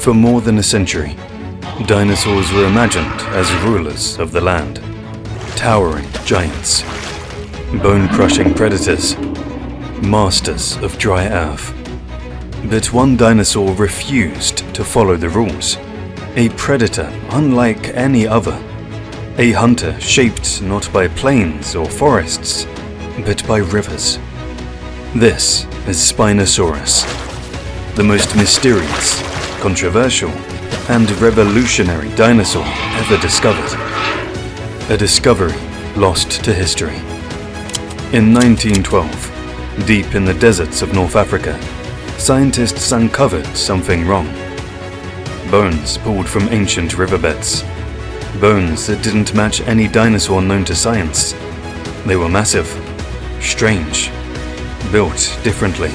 For more than a century, dinosaurs were imagined as rulers of the land, towering giants, bone-crushing predators, masters of dry earth. But one dinosaur refused to follow the rules, a predator unlike any other, a hunter shaped not by plains or forests, but by rivers. This is Spinosaurus, the most mysterious, controversial, and revolutionary dinosaur ever discovered. A discovery lost to history. In 1912, deep in the deserts of North Africa, scientists uncovered something wrong. Bones pulled from ancient riverbeds. Bones that didn't match any dinosaur known to science. They were massive, strange, built differently.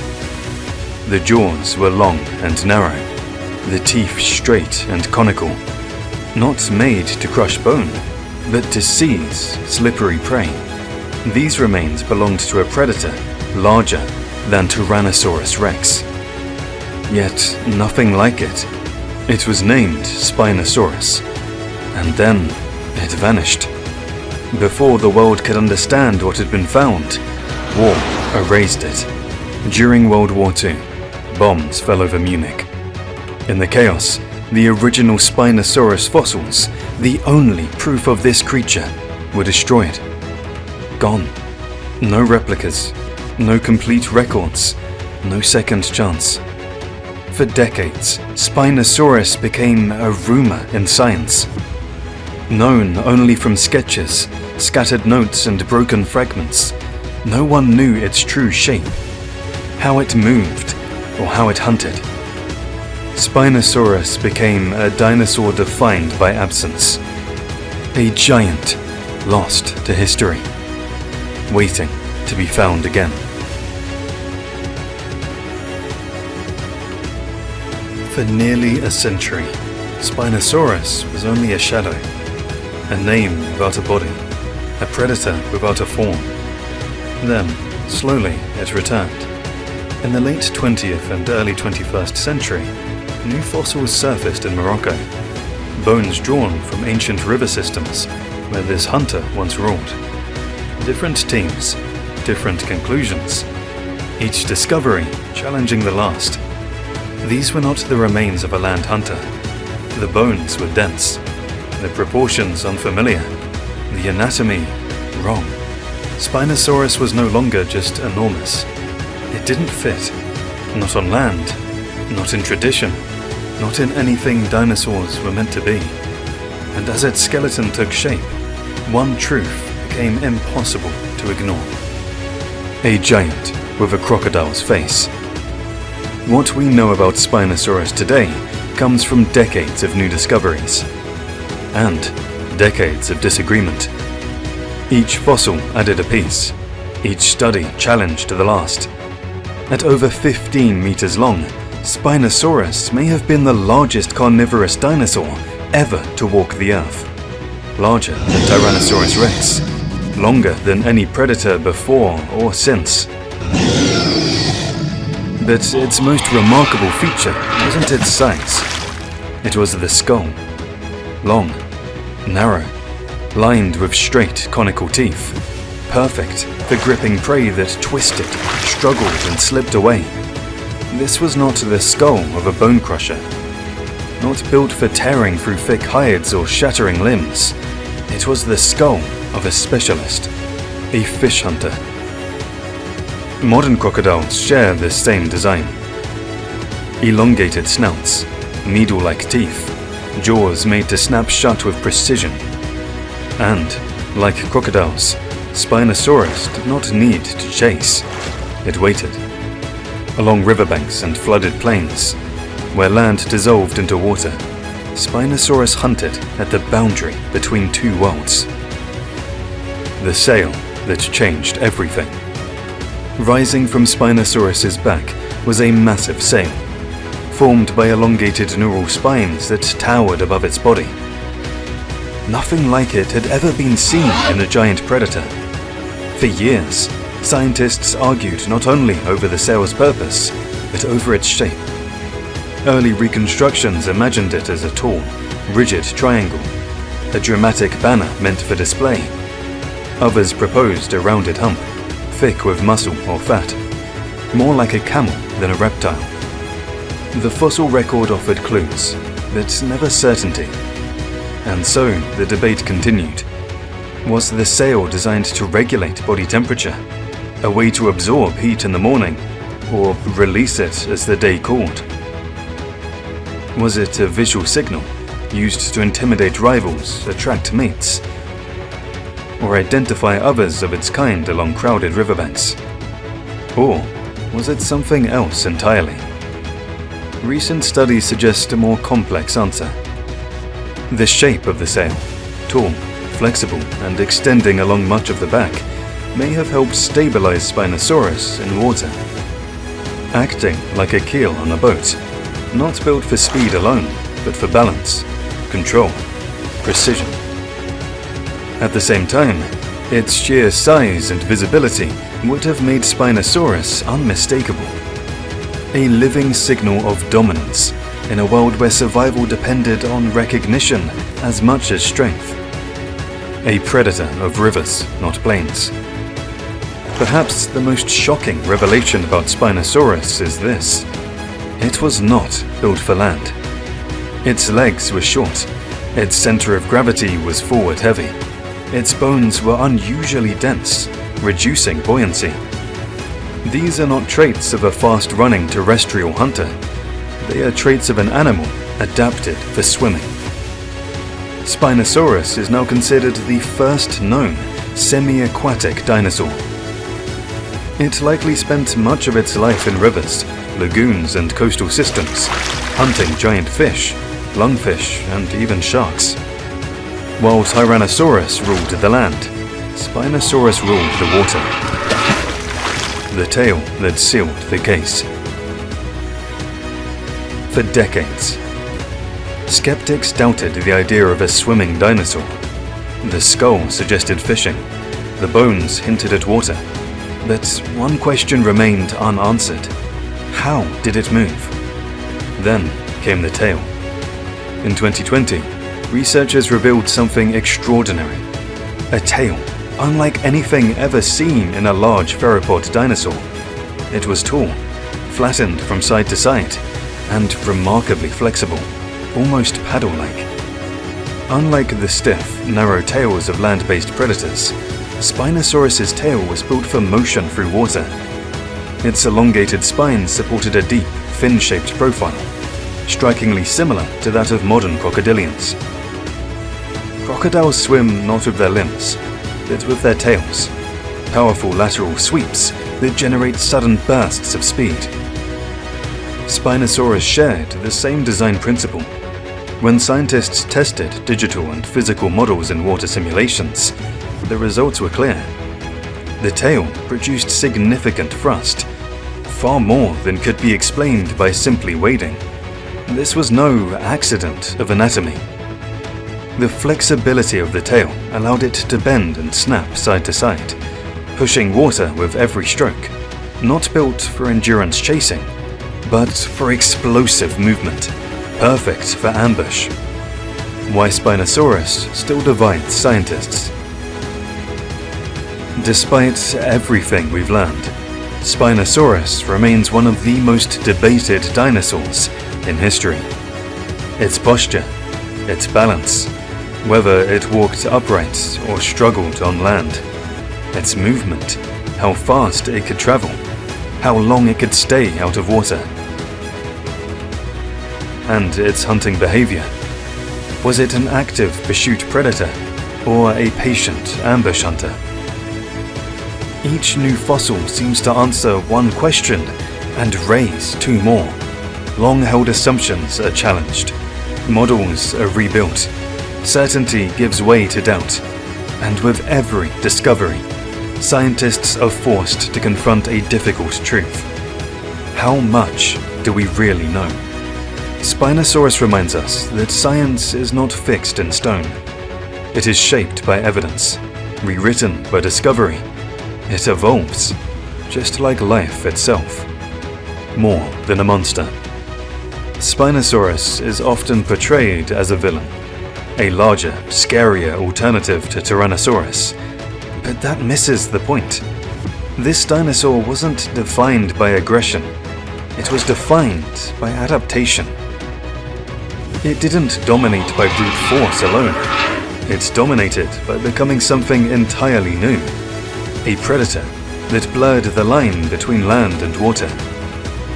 The jaws were long and narrow, the teeth straight and conical, not made to crush bone, but to seize slippery prey. These remains belonged to a predator larger than Tyrannosaurus rex. Yet nothing like it. It was named Spinosaurus, and then it vanished. Before the world could understand what had been found, war erased it. During World War II, bombs fell over Munich. In the chaos, the original Spinosaurus fossils, the only proof of this creature, were destroyed. Gone. No replicas, no complete records, no second chance. For decades, Spinosaurus became a rumor in science. Known only from sketches, scattered notes and broken fragments, no one knew its true shape, how it moved, or how it hunted. Spinosaurus became a dinosaur defined by absence, a giant lost to history, waiting to be found again. For nearly a century, Spinosaurus was only a shadow, a name without a body, a predator without a form. Then, slowly, it returned. In the late 20th and early 21st century, new fossils surfaced in Morocco, bones drawn from ancient river systems where this hunter once ruled. Different teams, different conclusions, each discovery challenging the last. These were not the remains of a land hunter. The bones were dense, the proportions unfamiliar, the anatomy wrong. Spinosaurus was no longer just enormous. It didn't fit. Not on land, not in tradition, not in anything dinosaurs were meant to be. And as its skeleton took shape, one truth became impossible to ignore. A giant with a crocodile's face. What we know about Spinosaurus today comes from decades of new discoveries and decades of disagreement. Each fossil added a piece, each study challenged the last. At over 15 meters long, Spinosaurus may have been the largest carnivorous dinosaur ever to walk the earth. Larger than Tyrannosaurus rex, longer than any predator before or since. But its most remarkable feature wasn't its size. It was the skull. Long, narrow, lined with straight, conical teeth. Perfect for gripping prey that twisted, struggled, and slipped away. This was not the skull of a bone crusher. Not built for tearing through thick hides or shattering limbs. It was the skull of a specialist, a fish hunter. Modern crocodiles share this same design. Elongated snouts, needle-like teeth, jaws made to snap shut with precision. And, like crocodiles, Spinosaurus did not need to chase. It waited. Along riverbanks and flooded plains, where land dissolved into water, Spinosaurus hunted at the boundary between two worlds. The sail that changed everything. Rising from Spinosaurus's back was a massive sail, formed by elongated neural spines that towered above its body. Nothing like it had ever been seen in a giant predator. For years, scientists argued not only over the sail's purpose, but over its shape. Early reconstructions imagined it as a tall, rigid triangle, a dramatic banner meant for display. Others proposed a rounded hump, thick with muscle or fat, more like a camel than a reptile. The fossil record offered clues, but never certainty. And so the debate continued. Was the sail designed to regulate body temperature, a way to absorb heat in the morning, or release it as the day cooled? Was it a visual signal, used to intimidate rivals, attract mates, or identify others of its kind along crowded riverbanks? Or was it something else entirely? Recent studies suggest a more complex answer. The shape of the sail, tall, flexible, and extending along much of the back, may have helped stabilize Spinosaurus in water. Acting like a keel on a boat, not built for speed alone, but for balance, control, precision. At the same time, its sheer size and visibility would have made Spinosaurus unmistakable. A living signal of dominance in a world where survival depended on recognition as much as strength. A predator of rivers, not plains. Perhaps the most shocking revelation about Spinosaurus is this. It was not built for land. Its legs were short, its center of gravity was forward heavy, its bones were unusually dense, reducing buoyancy. These are not traits of a fast-running terrestrial hunter. They are traits of an animal adapted for swimming. Spinosaurus is now considered the first known semi-aquatic dinosaur. It likely spent much of its life in rivers, lagoons, and coastal systems, hunting giant fish, lungfish, and even sharks. While Tyrannosaurus ruled the land, Spinosaurus ruled the water. The tale that sealed the case. For decades, skeptics doubted the idea of a swimming dinosaur. The skull suggested fishing, the bones hinted at water. But one question remained unanswered. How did it move? Then came the tail. In 2020, researchers revealed something extraordinary. A tail, unlike anything ever seen in a large theropod dinosaur. It was tall, flattened from side to side, and remarkably flexible, almost paddle-like. Unlike the stiff, narrow tails of land-based predators, Spinosaurus's tail was built for motion through water. Its elongated spine supported a deep, fin-shaped profile, strikingly similar to that of modern crocodilians. Crocodiles swim not with their limbs, but with their tails, powerful lateral sweeps that generate sudden bursts of speed. Spinosaurus shared the same design principle. When scientists tested digital and physical models in water simulations, the results were clear. The tail produced significant thrust, far more than could be explained by simply wading. This was no accident of anatomy. The flexibility of the tail allowed it to bend and snap side to side, pushing water with every stroke, not built for endurance chasing, but for explosive movement, perfect for ambush. Why Spinosaurus still divides scientists. Despite everything we've learned, Spinosaurus remains one of the most debated dinosaurs in history. Its posture, its balance, whether it walked upright or struggled on land, its movement, how fast it could travel, how long it could stay out of water, and its hunting behavior. Was it an active pursuit predator or a patient ambush hunter? Each new fossil seems to answer one question and raise two more. Long-held assumptions are challenged. Models are rebuilt. Certainty gives way to doubt. And with every discovery, scientists are forced to confront a difficult truth. How much do we really know? Spinosaurus reminds us that science is not fixed in stone. It is shaped by evidence, rewritten by discovery. It evolves, just like life itself. More than a monster. Spinosaurus is often portrayed as a villain, a larger, scarier alternative to Tyrannosaurus. But that misses the point. This dinosaur wasn't defined by aggression. It was defined by adaptation. It didn't dominate by brute force alone. It dominated by becoming something entirely new. A predator that blurred the line between land and water.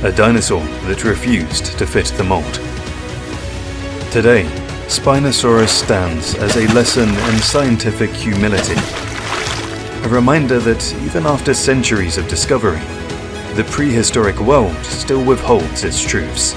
A dinosaur that refused to fit the mold. Today, Spinosaurus stands as a lesson in scientific humility. A reminder that even after centuries of discovery, the prehistoric world still withholds its truths.